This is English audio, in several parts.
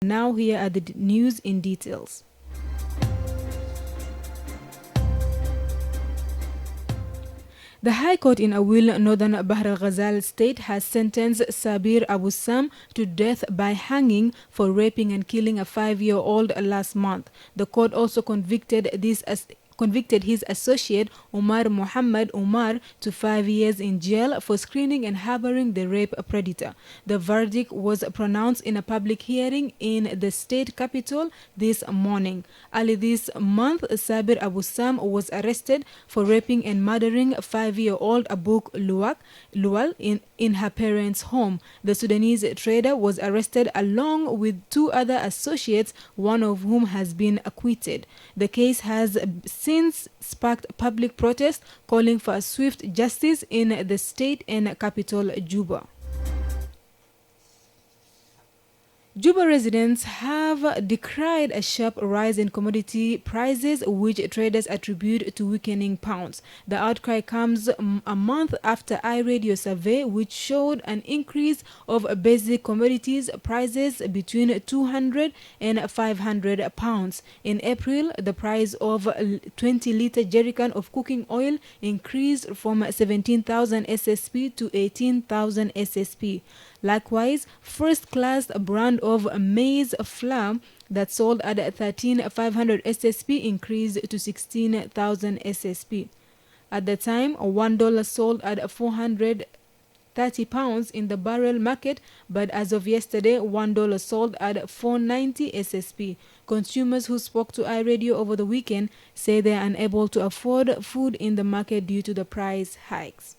Now here are the news in details. The High Court in Awil, Northern Bahr el Ghazal State, has sentenced Sabir Abu Sam to death by hanging for raping and killing a 5-year-old last month. The court also convicted his associate Umar Muhammad Umar to 5 years in jail for screening and harboring the rape predator. The verdict was pronounced in a public hearing in the state capital this morning. Early this month, Sabir Abu Sam was arrested for raping and murdering 5-year-old Abuk Lual in her parents' home. The Sudanese trader was arrested along with 2 other associates, one of whom has been acquitted. The case has since sparked public protest calling for a swift justice in the state and capital Juba. Juba residents have decried a sharp rise in commodity prices, which traders attribute to weakening pounds. The outcry comes a month after iRadio survey, which showed an increase of basic commodities prices between 200 and 500 pounds. In April, the price of a 20-liter jerrycan of cooking oil increased from 17,000 SSP to 18,000 SSP. Likewise, first-class brand of maize flour that sold at 13,500 SSP increased to 16,000 SSP. At the time, $1 sold at 430 pounds in the barrel market, but as of yesterday, $1 sold at 490 SSP. Consumers who spoke to iRadio over the weekend say they are unable to afford food in the market due to the price hikes.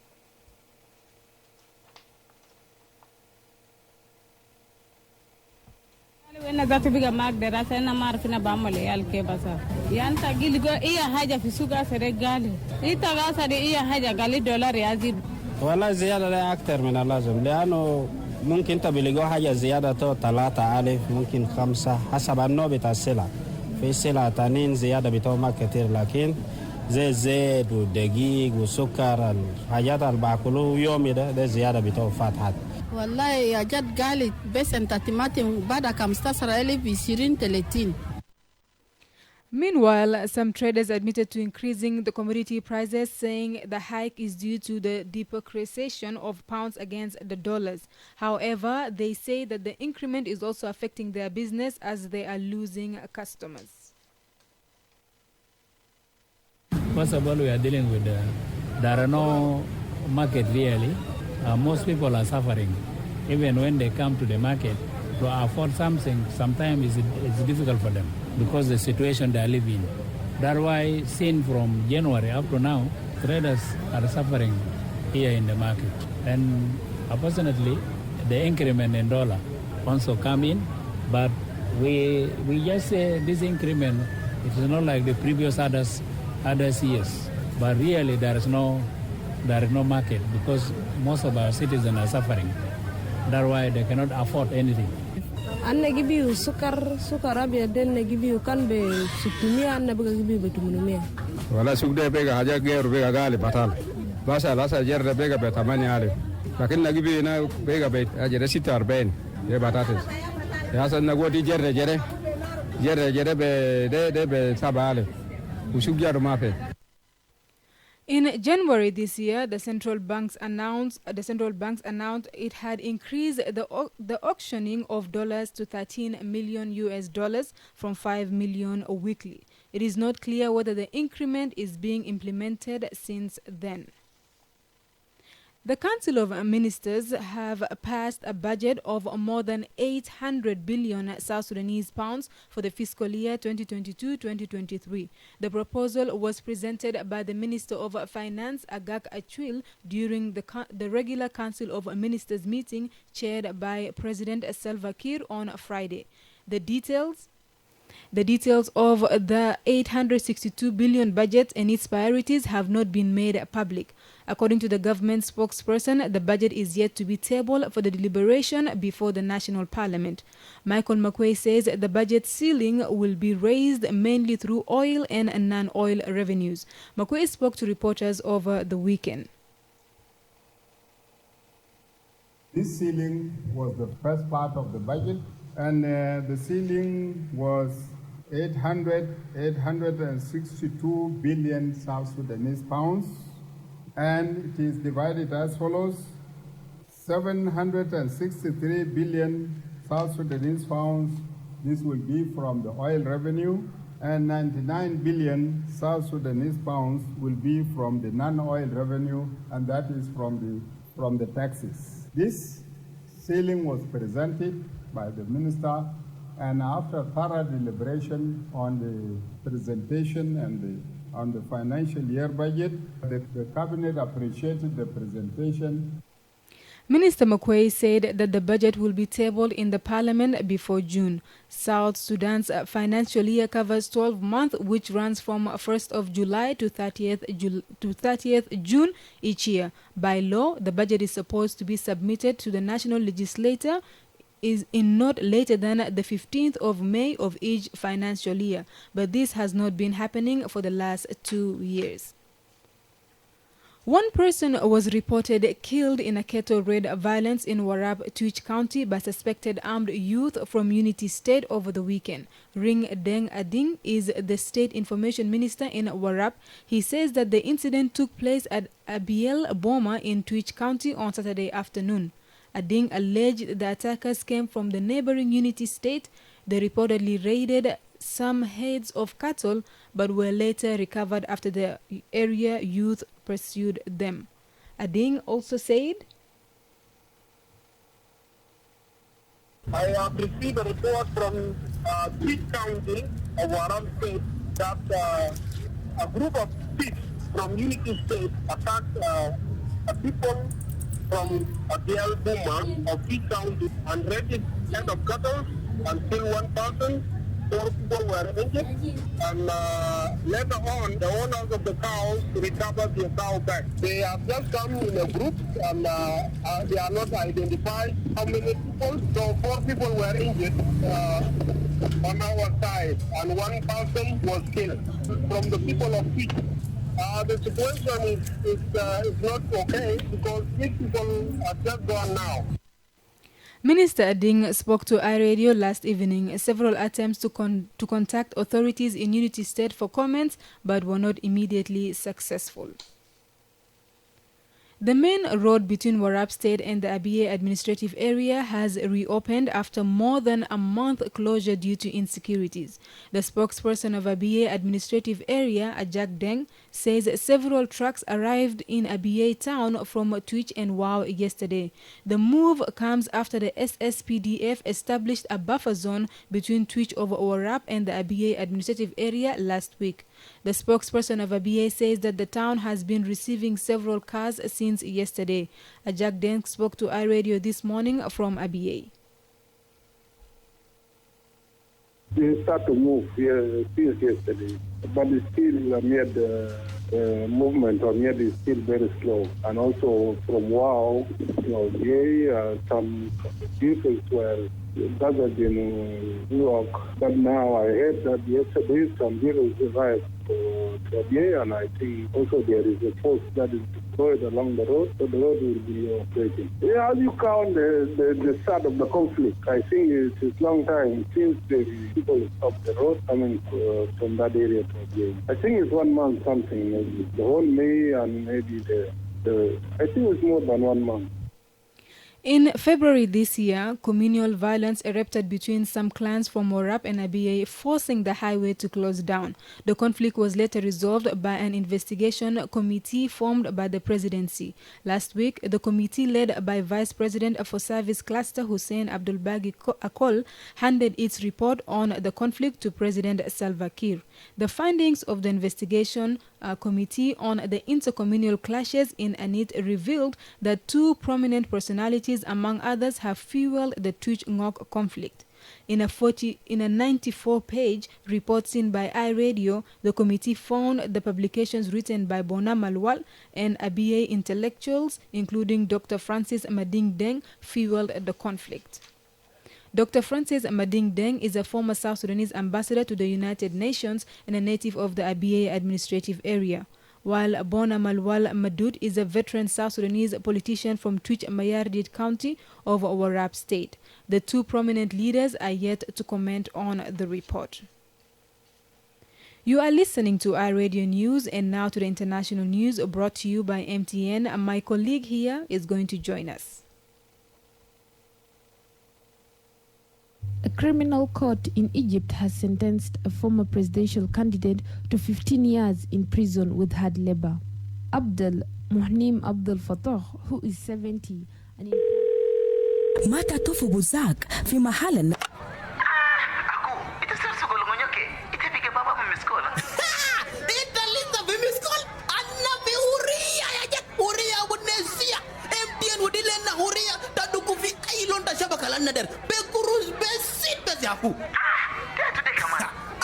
Wena zatu biga mag derasa ena marfina bamale yalke basa yanta gilgo iya haja fi suga sere gali ita gasa de iya haja gali dollar yazid والله زيادة لا أكثر من اللازم لأنه ممكن تبلغوا حاجة زيادة 3,000 ممكن 5 حسب النوع بتاع السلع. في سلع تانين زيادة بتوع ما كتير لكن زي الزيت والدقيق والسكر الحاجات اللي باكلوه يومي ده زيادة بتوع فاتحات. والله يا جد قالت بس انت تماتم بعد 15,000 20 30. Meanwhile, some traders admitted to increasing the commodity prices, saying the hike is due to the depreciation of pounds against the dollars. However, they say that the increment is also affecting their business as they are losing customers. First of all, we are dealing with there are no market really. Most people are suffering. Even when they come to the market to afford something, sometimes it's difficult for them because the situation they live in. That's why, seen from January up to now, traders are suffering here in the market. And unfortunately, the increment in dollar also come in, but we just say this increment, it is not like the previous other years. But really, there is no market because most of our citizens are suffering. That's why they cannot afford anything. Anna give you sukar abia den give you kan be 600 anna be give you 800. Wala suk de bega haja geru bega gali batal. Basa lasa jerre bega be 8,000. Lakin na give na bega be ajere 46 ye batates. Ya san na godi jerre be de be sabale. Usuk jaru mafe. In January this year, the central banks announced it had increased the auctioning of dollars to $13 million from $5 million weekly. It is not clear whether the increment is being implemented since then. The Council of Ministers have passed a budget of more than 800 billion South Sudanese pounds for the fiscal year 2022-2023. The proposal was presented by the Minister of Finance, Agak Achwil, during the regular Council of Ministers meeting chaired by President Salva Kiir on Friday. The details of the 862 billion budget and its priorities have not been made public. According to the government spokesperson, the budget is yet to be tabled for the deliberation before the National Parliament. Michael Makwei says the budget ceiling will be raised mainly through oil and non-oil revenues. Makwei spoke to reporters over the weekend. This ceiling was the first part of the budget and the ceiling was 862 billion South Sudanese pounds, and it is divided as follows: 763 billion South Sudanese pounds. This will be from the oil revenue, and 99 billion South Sudanese pounds will be from the non-oil revenue, and that is from the taxes. This ceiling was presented by the minister, and after thorough deliberation on the presentation and on the financial year budget, the cabinet appreciated the presentation. Minister Mokwei said that the budget will be tabled in the parliament before June. South Sudan's financial year covers 12 months, which runs from 1st of July to 30th June each year. By law, the budget is supposed to be submitted to the national legislature is in not later than the 15th of May of each financial year, but this has not been happening for the last 2 years. One person was reported killed in a cattle raid violence in Warrap, Twitch County by suspected armed youth from Unity State over the weekend. Ring Deng Ading is the state information minister in Warrap. He says that the incident took place at Abiel Boma in Twitch County on Saturday afternoon. Ading alleged the attackers came from the neighboring Unity State. They reportedly raided some heads of cattle but were later recovered after the area youth pursued them. Ading also said, I have received a report from Twitch County of Warrap State that a group of thieves from Unity State attacked people from Abiel Boma of Twitch County and raided head of cattle and killed one person. 4 people were injured, and later on, the owners of the cows recovered their cow back. They have just come in a group, and they are not identified how many people. So 4 people were injured on our side, and 1 person was killed from the people of Twitch. The situation is not okay because these people are just gone now. Minister Ading spoke to iRadio last evening. Several attempts to contact authorities in Unity State for comments, but were not immediately successful. The main road between Warrap State and the Abyei administrative area has reopened after more than a month closure due to insecurities. The spokesperson of Abyei administrative area, Ajak Deng, says several trucks arrived in Abyei town from Twitch and Wau yesterday. The move comes after the SSPDF established a buffer zone between Twitch over Warrap and the Abyei administrative area last week. The spokesperson of Abyei says that the town has been receiving several cars since yesterday. Ajak Deng spoke to iRadio this morning from Abyei. They start to move here since yesterday, but it's still amid movement on here is still very slow. And also from Wau, some vehicles were gathered in New York, but now I heard that yesterday some vehicles arrived to Abyei, and I think also there is a force that is deployed along the road, so the road will be operating. Yeah, as you count the start of the conflict, I think it's a long time since the people stopped the road coming from that area to Abyei. I think it's 1 month something, maybe the whole May, and maybe I think it's more than 1 month. In February this year, communal violence erupted between some clans from Warrap and Abyei, forcing the highway to close down. The conflict was later resolved by an investigation committee formed by the presidency. Last week, the committee led by Vice President for Service Cluster Hussein Abdulbagi Akol handed its report on the conflict to President Salva Kiir. The findings of the investigation committee on the intercommunal clashes in Anit revealed that 2 prominent personalities, among others, have fueled the Twitch-Ngok conflict. In a 94-page report seen by iRadio, the committee found the publications written by Bona Malwal and Abyei intellectuals, including Dr. Francis Mading Deng, fueled the conflict. Dr. Francis Mading Deng is a former South Sudanese ambassador to the United Nations and a native of the Abyei administrative area. while Bona Malwal Madud is a veteran South Sudanese politician from Twitch Mayardit County of Warrap State. The two prominent leaders are yet to comment on the report. You are listening to iRadio News, and now to the international news brought to you by MTN. My colleague here is going to join us. A criminal court in Egypt has sentenced a former presidential candidate to 15 years in prison with hard labor. Abdel Muhnim Abdel Fattah, who is 70 and ما تطوف بوزاك في محل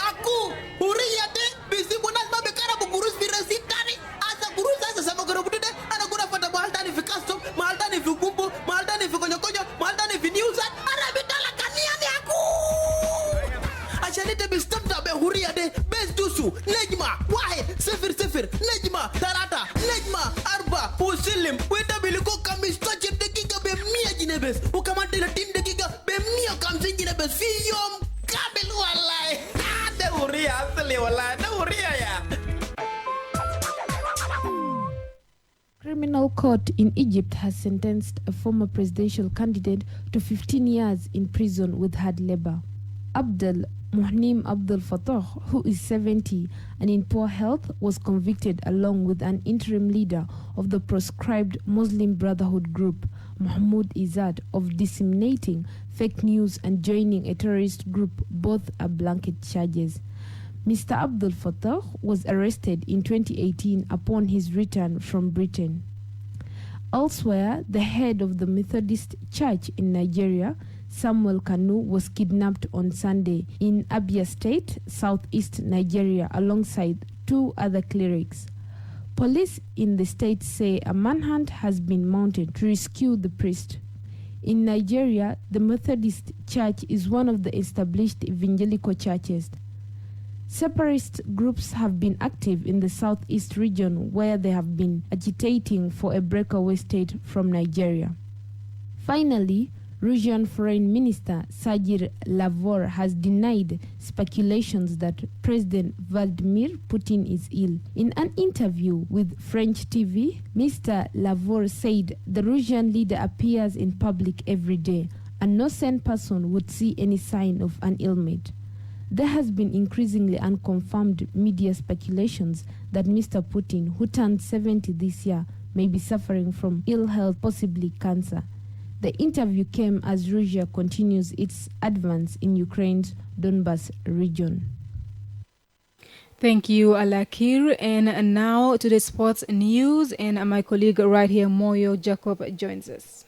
aku huria de bisibunas ma bekara bu gurus birasitani asa gurus asa sama goro bude ana gura fata maltani fi custom maltani fi gumbo maltani fi konyo maltani fi news ana bitala kaniani aku ashanite bistamta be huria de bes dusu nejma wahid 00 nejma tarata nejma arba usilim wenda biliko kamis tache dakika be 100 jinebes ukamati la tim dakika be 100 kamsi jinebes fi yom kabil wallahi ada huria asli wallahi ada huria ya. Criminal court in Egypt has sentenced a former presidential candidate to 15 years in prison with hard labor. Abdel Muhnim Abdel Fattah, who is 70 and in poor health, was convicted along with an interim leader of the proscribed Muslim Brotherhood group, Mahmoud Izzad, of disseminating fake news and joining a terrorist group. Both are blanket charges. Mr. Abdel Fattah was arrested in 2018 upon his return from Britain. Elsewhere, the head of the Methodist Church in Nigeria, Samuel Kanu, was kidnapped on Sunday in Abia State, southeast Nigeria, alongside two other clerics. Police in the state say a manhunt has been mounted to rescue the priest. In Nigeria, the Methodist Church is one of the established evangelical churches. Separatist groups have been active in the southeast region, where they have been agitating for a breakaway state from Nigeria. Finally, Russian Foreign Minister Sergei Lavrov has denied speculations that President Vladimir Putin is ill. In an interview with French TV, Mr. Lavrov said the Russian leader appears in public every day, and no sane person would see any sign of an ailment. There has been increasingly unconfirmed media speculations that Mr. Putin, who turned 70 this year, may be suffering from ill health, possibly cancer. The interview came as Russia continues its advance in Ukraine's Donbas region. Thank you, Alakir. And now to the sports news, and my colleague right here, Moyo Jacob, joins us.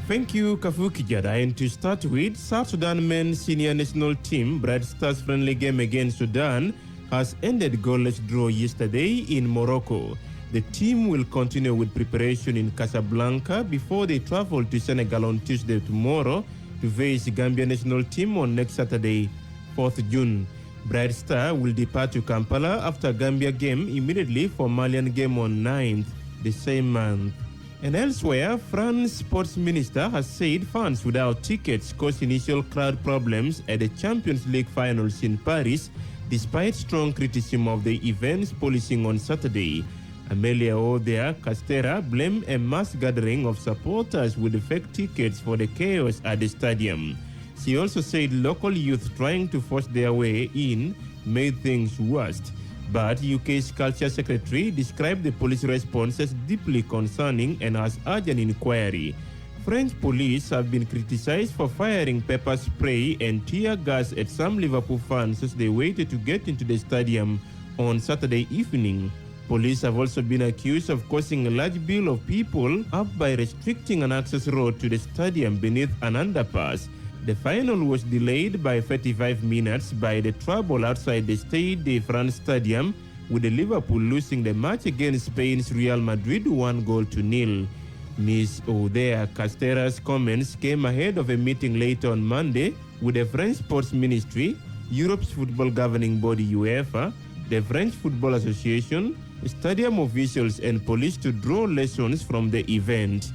Thank you, Kafuki Jada. And to start with, South Sudan men's senior national team, Bright Stars friendly game against Sudan, has ended goalless draw yesterday in Morocco. The team will continue with preparation in Casablanca before they travel to Senegal on Tuesday tomorrow to face the Gambia national team on next Saturday, 4th June. Bright Star will depart to Kampala after Gambia game immediately for Malian game on 9th the same month. And elsewhere, France sports minister has said fans without tickets caused initial crowd problems at the Champions League finals in Paris, despite strong criticism of the event's policing on Saturday. Amelia Odea Castera blamed a mass gathering of supporters with fake tickets for the chaos at the stadium. She also said local youth trying to force their way in made things worse. But UK's Culture Secretary described the police response as deeply concerning and has urged an inquiry. French police have been criticized for firing pepper spray and tear gas at some Liverpool fans as they waited to get into the stadium on Saturday evening. Police have also been accused of causing a large bill of people up by restricting an access road to the stadium beneath an underpass. The final was delayed by 35 minutes by the trouble outside the Stade de France stadium, with the Liverpool losing the match against Spain's Real Madrid 1-0. Ms. Odea Castera's comments came ahead of a meeting later on Monday with the French Sports Ministry, Europe's football governing body UEFA, the French Football Association, stadium officials and police to draw lessons from the event.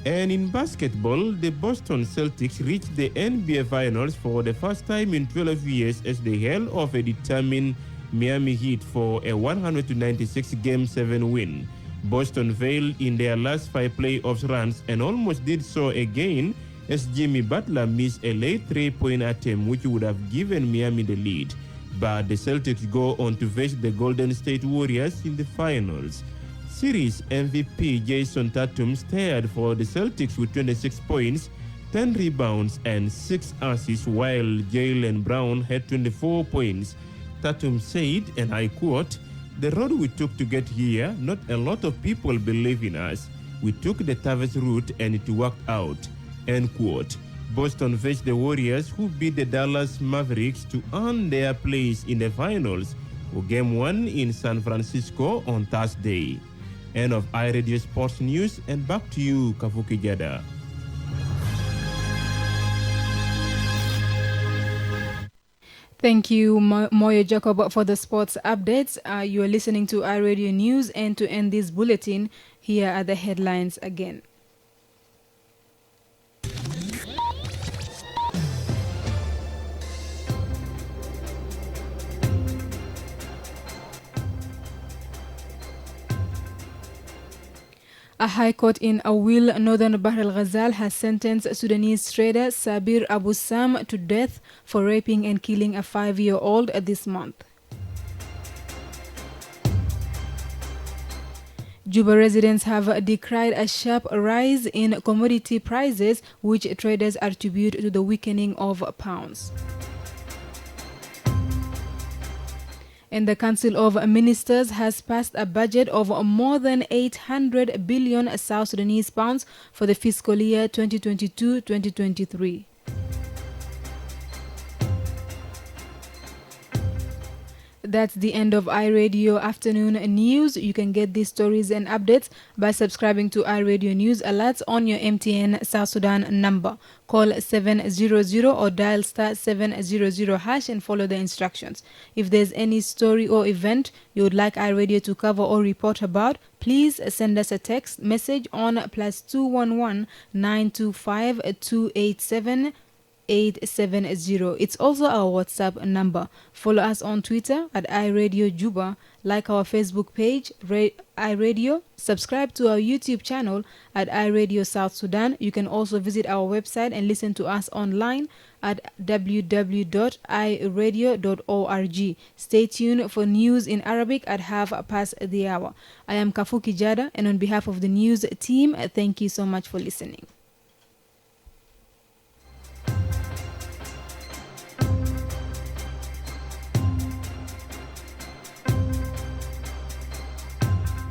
And in basketball, the Boston Celtics reached the NBA Finals for the first time in 12 years as they held off a determined Miami Heat for a 196 Game 7 win. Boston failed in their last 5 playoffs runs and almost did so again as Jimmy Butler missed a late 3-point attempt which would have given Miami the lead. But the Celtics go on to face the Golden State Warriors in the finals. Series MVP Jason Tatum starred for the Celtics with 26 points, 10 rebounds, and 6 assists, while Jaylen Brown had 24 points. Tatum said, and I quote, "The road we took to get here, not a lot of people believe in us. We took the toughest route and it worked out," end quote. Boston faced the Warriors, who beat the Dallas Mavericks to earn their place in the finals for Game 1 in San Francisco on Thursday. End of iRadio Sports News, and back to you, Kafuki Jada. Thank you, Moyo Jacob, for the sports updates. You are listening to iRadio News, and to end this bulletin, here are the headlines again. A high court in Awil, northern Bahr el Ghazal, has sentenced Sudanese trader Sabir Abu Sam to death for raping and killing a 5-year-old this month. Juba residents have decried a sharp rise in commodity prices, which traders attribute to the weakening of pounds. And the Council of Ministers has passed a budget of more than 800 billion South Sudanese pounds for the fiscal year 2022-2023. That's the end of iRadio Afternoon News. You can get these stories and updates by subscribing to iRadio News Alerts on your MTN South Sudan number. Call 700 or dial *700# and follow the instructions. If there's any story or event you would like iRadio to cover or report about, please send us a text message on +211 925 287 870. It's also our WhatsApp number. Follow us on Twitter at iRadio Juba, like our Facebook page iRadio, subscribe to our YouTube channel at iRadio South Sudan. You can also visit our website and listen to us online at www.iradio.org. Stay tuned for news in Arabic at 1/2 the hour. I am Kafuki Jada, and on behalf of the news team, thank you so much for listening.